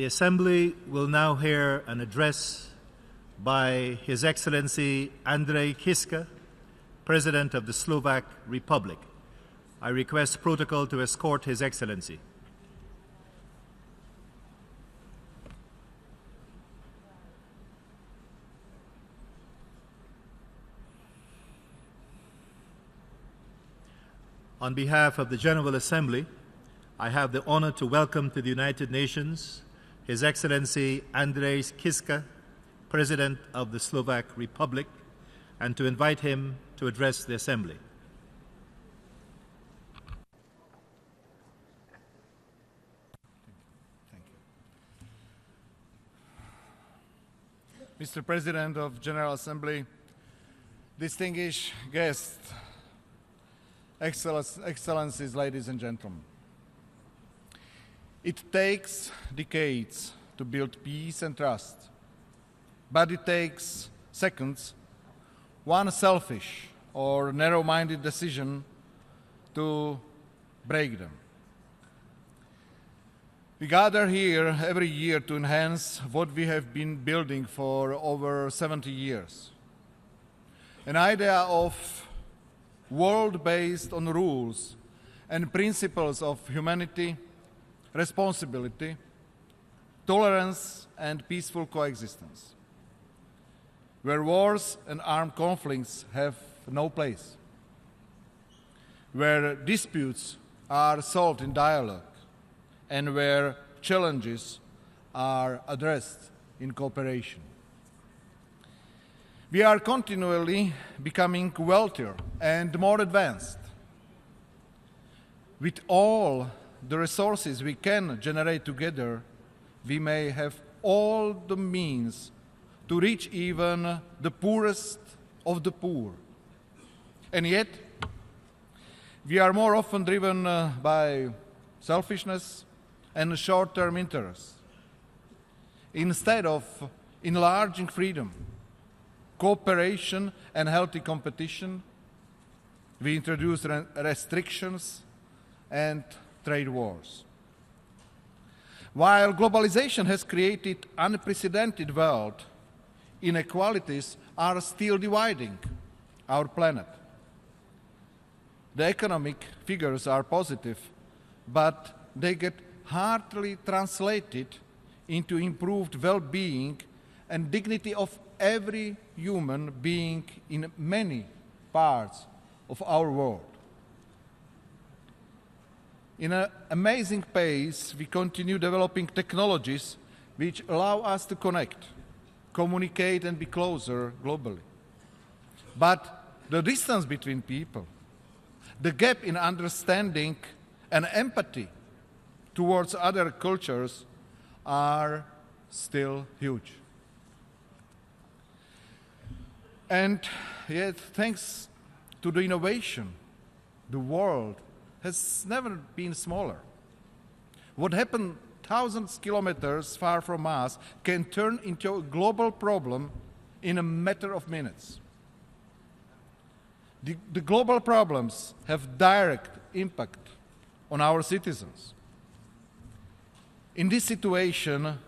The Assembly will now hear an address by His Excellency Andrej Kiska, President of the Slovak Republic. I request protocol to escort His Excellency. On behalf of the General Assembly, I have the honor to welcome to the United Nations His Excellency Andrej Kiska, President of the Slovak Republic, and to invite him to address the Assembly. Thank you. Mr. President of General Assembly, distinguished guests, Excellencies, ladies and gentlemen. It takes decades to build peace and trust, but it takes seconds, one selfish or narrow-minded decision to break them. We gather here every year to enhance what we have been building for over 70 years. An idea of world based on rules and principles of humanity, responsibility, tolerance, and peaceful coexistence, where wars and armed conflicts have no place, where disputes are solved in dialogue, and where challenges are addressed in cooperation. We are continually becoming wealthier and more advanced. With all the resources we can generate together, we may have all the means to reach even the poorest of the poor. And yet, we are more often driven by selfishness and short-term interests. Instead of enlarging freedom, cooperation, and healthy competition, we introduce restrictions and trade wars. While globalization has created unprecedented wealth, inequalities are still dividing our planet. The economic figures are positive, but they get hardly translated into improved well-being and dignity of every human being in many parts of our world. In an amazing pace, we continue developing technologies which allow us to connect, communicate, and be closer globally. But the distance between people, the gap in understanding and empathy towards other cultures are still huge. And yet, thanks to the innovation, the world has never been smaller. What happened thousands of kilometers far from us can turn into a global problem in a matter of minutes. The global problems have direct impact on our citizens. In this situation,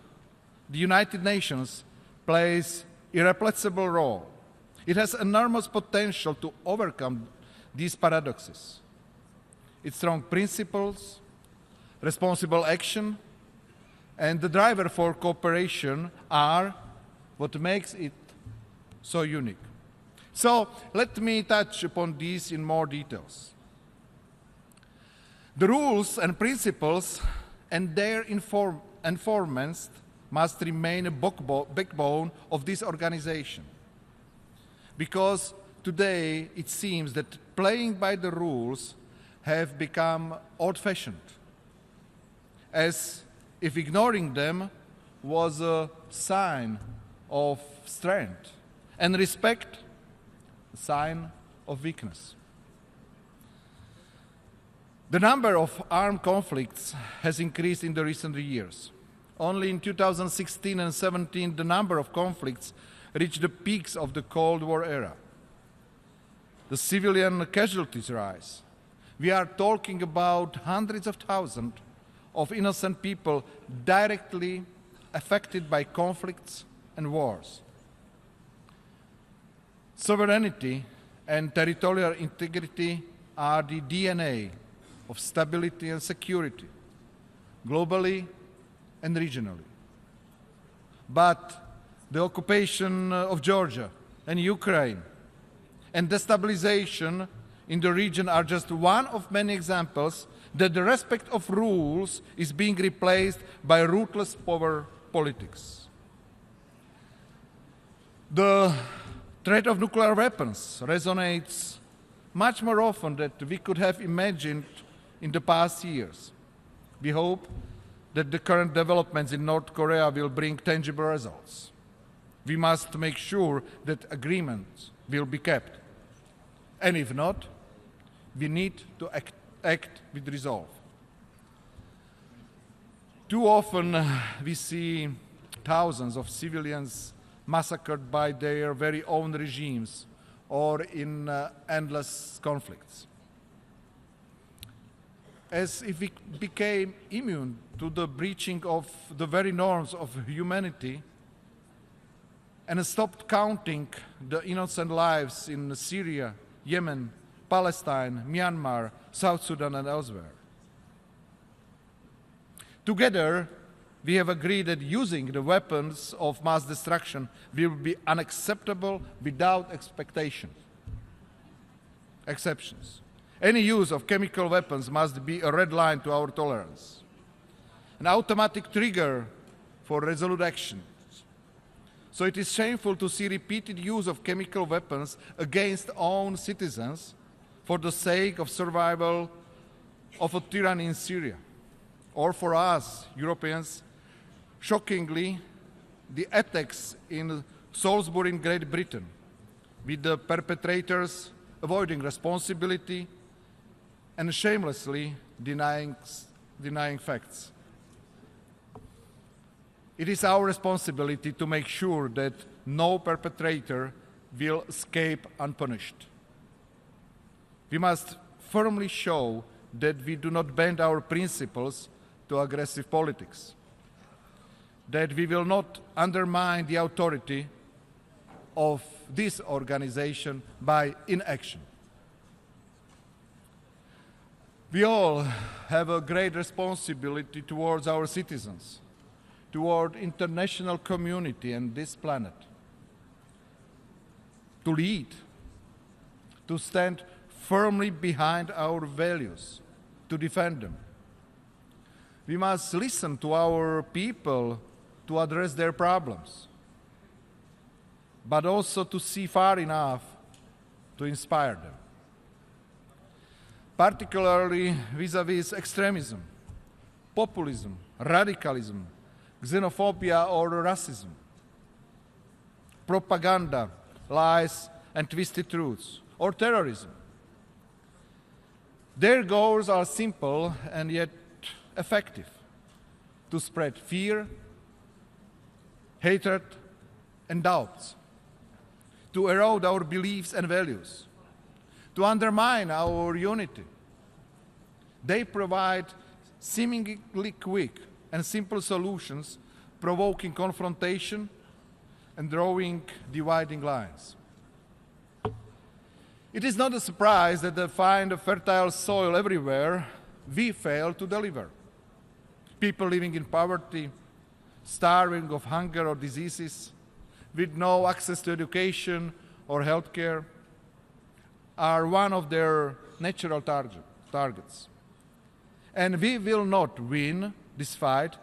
the United Nations plays an irreplaceable role. It has enormous potential to overcome these paradoxes. Its strong principles, responsible action, and the driver for cooperation are what makes it so unique. So let me touch upon these in more details. The rules and principles and their enforcement must remain a backbone of this organization. Because today it seems that playing by the rules have become old-fashioned, as if ignoring them was a sign of strength and respect, a sign of weakness. The number of armed conflicts has increased in the recent years. Only in 2016 and 17, the number of conflicts reached the peaks of the Cold War era. The civilian casualties rise. We are talking about hundreds of thousands of innocent people directly affected by conflicts and wars. Sovereignty and territorial integrity are the DNA of stability and security, globally and regionally. But the occupation of Georgia and Ukraine and destabilization in the region are just one of many examples that the respect of rules is being replaced by ruthless power politics. The threat of nuclear weapons resonates much more often than we could have imagined in the past years. We hope that the current developments in North Korea will bring tangible results. We must make sure that agreements will be kept. And if not, we need to act with resolve. Too often we see thousands of civilians massacred by their very own regimes or in endless conflicts. As if we became immune to the breaching of the very norms of humanity and stopped counting the innocent lives in Syria, Yemen, Palestine, Myanmar, South Sudan, and elsewhere. Together, we have agreed that using the weapons of mass destruction will be unacceptable without exceptions. Any use of chemical weapons must be a red line to our tolerance, an automatic trigger for resolute action. So it is shameful to see repeated use of chemical weapons against own citizens for the sake of survival of a tyranny in Syria. Or for us, Europeans, shockingly, the attacks in Salisbury in Great Britain, with the perpetrators avoiding responsibility and shamelessly denying facts. It is our responsibility to make sure that no perpetrator will escape unpunished. We must firmly show that we do not bend our principles to aggressive politics, that we will not undermine the authority of this organization by inaction. We all have a great responsibility towards our citizens, toward international community and this planet, to lead, to stand firmly behind our values, to defend them. We must listen to our people to address their problems, but also to see far enough to inspire them, particularly vis-à-vis extremism, populism, radicalism, xenophobia or racism, propaganda, lies and twisted truths, or terrorism. Their goals are simple and yet effective: to spread fear, hatred, and doubts, to erode our beliefs and values, to undermine our unity. They provide seemingly quick and simple solutions, provoking confrontation and drawing dividing lines. It is not a surprise that they find a fertile soil everywhere we fail to deliver. People living in poverty, starving of hunger or diseases, with no access to education or health care, are one of their natural targets. And we will not win this fight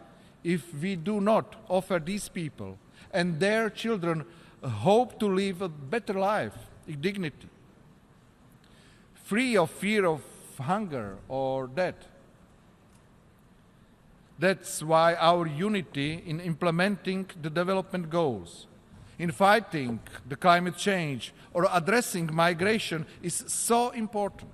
if we do not offer these people and their children a hope to live a better life in dignity, free of fear of hunger or death. That's why our unity in implementing the development goals, in fighting the climate change or addressing migration is so important.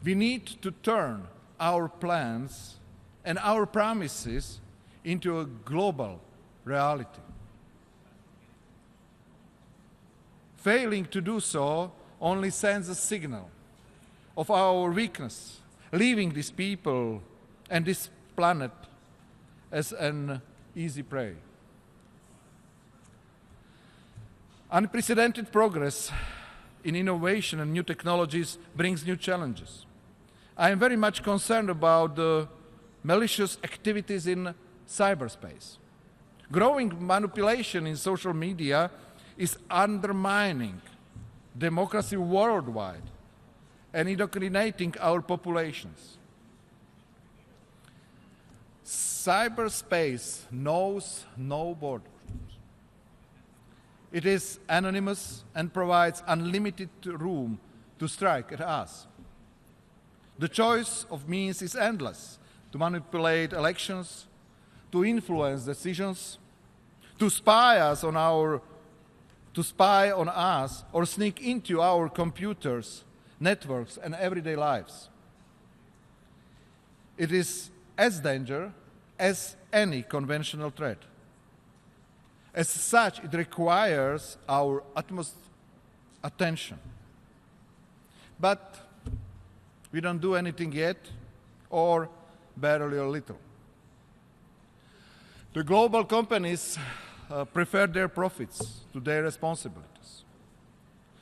We need to turn our plans and our promises into a global reality. Failing to do so only sends a signal of our weakness, leaving these people and this planet as an easy prey. Unprecedented progress in innovation and new technologies brings new challenges. I am very much concerned about the malicious activities in cyberspace. Growing manipulation in social media is undermining democracy worldwide and indoctrinating our populations. Cyberspace knows no borders. It is anonymous and provides unlimited room to strike at us. The choice of means is endless: to manipulate elections, to influence decisions, to spy on us, or sneak into our computers, networks, and everyday lives. It is as dangerous as any conventional threat. As such, it requires our utmost attention. But we don't do anything yet, or barely a little. The global companies prefer their profits to their responsibilities.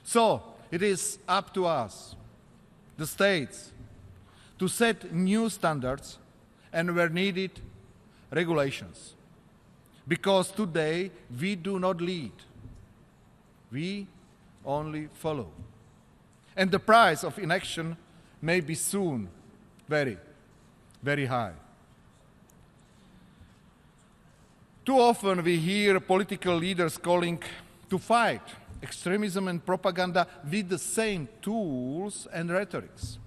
So it is up to us, the states, to set new standards and, where needed, regulations. Because today we do not lead, we only follow. And the price of inaction may be soon very, very high. Too often we hear political leaders calling to fight extremism and propaganda with the same tools and rhetorics.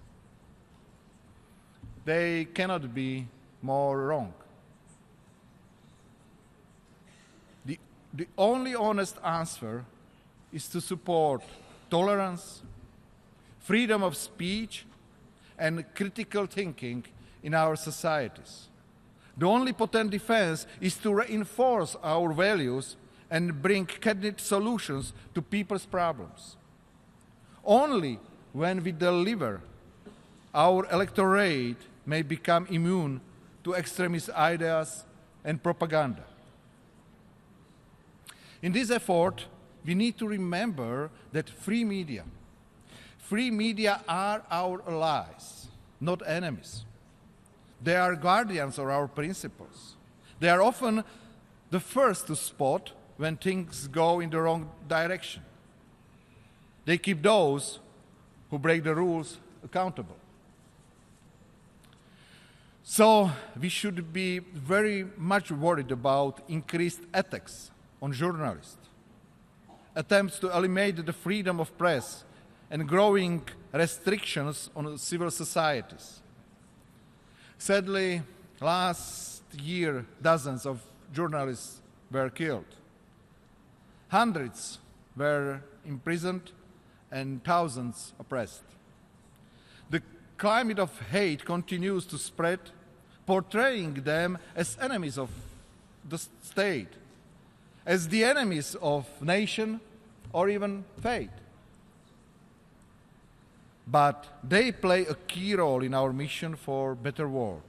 They cannot be more wrong. The only honest answer is to support tolerance, freedom of speech, and critical thinking in our societies. The only potent defense is to reinforce our values and bring candid solutions to people's problems. Only when we deliver, our electorate may become immune to extremist ideas and propaganda. In this effort, we need to remember that free media are our allies, not enemies. They are guardians of our principles. They are often the first to spot when things go in the wrong direction. They keep those who break the rules accountable. So we should be very much worried about increased attacks on journalists, attempts to eliminate the freedom of press, and growing restrictions on civil societies. Sadly, last year, dozens of journalists were killed. Hundreds were imprisoned and thousands oppressed. The climate of hate continues to spread, portraying them as enemies of the state, as the enemies of nation or even faith. But they play a key role in our mission for a better world,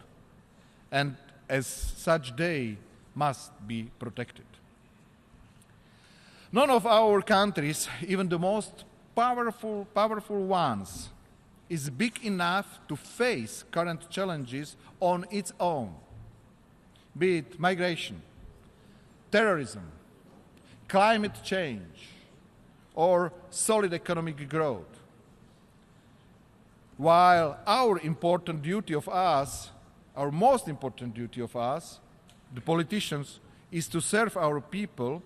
and as such they must be protected. None of our countries, even the most powerful ones, is big enough to face current challenges on its own, be it migration, terrorism, climate change, or solid economic growth. While our most important duty of us, the politicians, is to serve our people,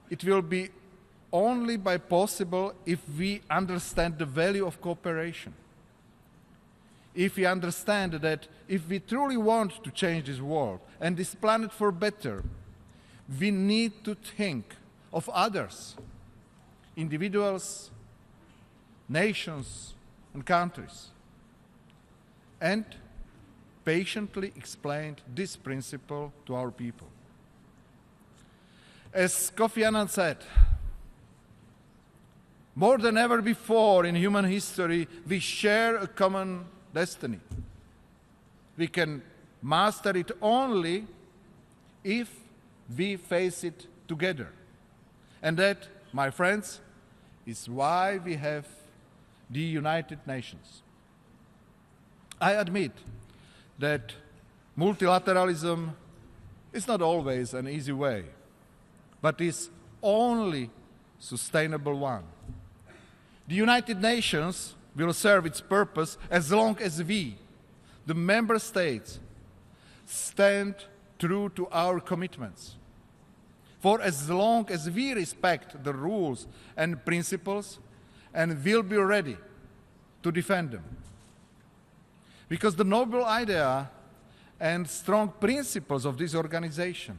it will be only possible if we understand the value of cooperation. If we understand that if we truly want to change this world and this planet for better, we need to think of others, individuals, nations, and countries, and patiently explain this principle to our people. As Kofi Annan said, more than ever before in human history, we share a common destiny. We can master it only if we face it together. And that, my friends, is why we have the United Nations. I admit that multilateralism is not always an easy way, but is only sustainable one. The United Nations will serve its purpose as long as we, the member states, stand true to our commitments. For as long as we respect the rules and principles and will be ready to defend them. Because the noble idea and strong principles of this organization,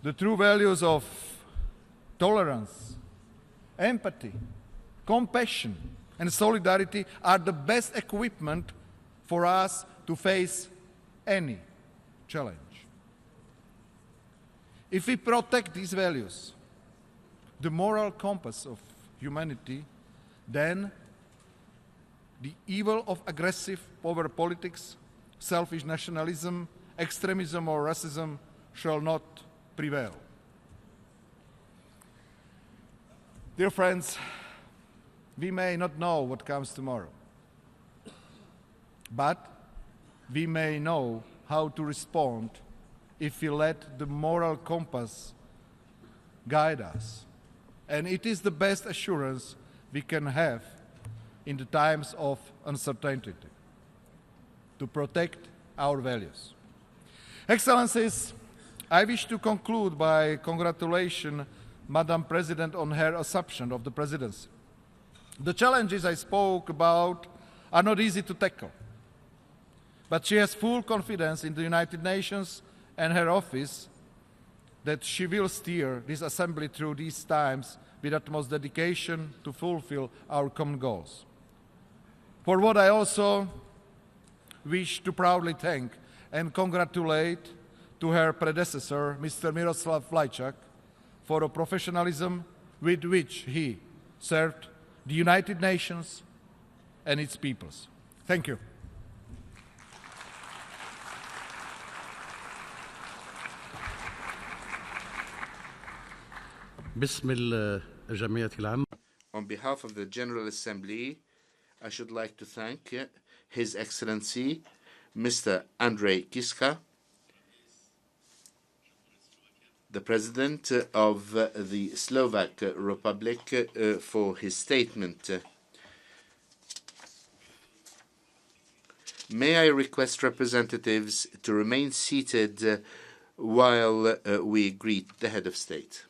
the true values of tolerance, empathy, compassion, and solidarity are the best equipment for us to face any challenge. If we protect these values, the moral compass of humanity, then the evil of aggressive power politics, selfish nationalism, extremism, or racism shall not prevail. Dear friends, we may not know what comes tomorrow, but we may know how to respond if we let the moral compass guide us. And it is the best assurance we can have in the times of uncertainty, to protect our values. Excellencies, I wish to conclude by congratulating Madam President on her assumption of the presidency. The challenges I spoke about are not easy to tackle, but she has full confidence in the United Nations and her office that she will steer this assembly through these times with utmost dedication to fulfill our common goals. For what I also wish to proudly thank and congratulate to her predecessor, Mr. Miroslav Lajčák, for the professionalism with which he served the United Nations and its peoples. Thank you. باسم الجمعيه العامه. On behalf of the General Assembly, I should like to thank His Excellency Mr. Andrej Kiska, the President of the Slovak Republic, for his statement. May I request representatives to remain seated while we greet the Head of State.